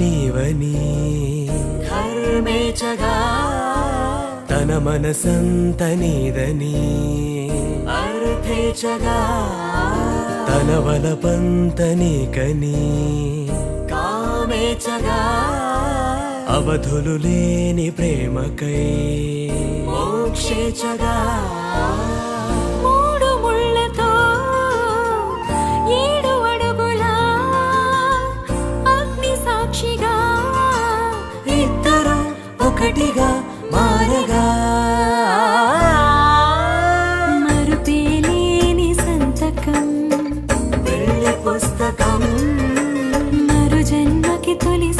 నీవని ధర్మేచగా తన మనసంత నీదని అర్థేచగా తన వలపంత నీకని కామేచగా అవధులు లేని ప్రేమకై మోక్షేచగా మూడు ముళ్ళతో 7 అడుగుల అగ్ని సాక్షిగా ఇద్దరు ఒకటిగా మారగా మరుపేలేని సంతకం పెళ్లి పుస్తకం మరు జన్మకి తొలి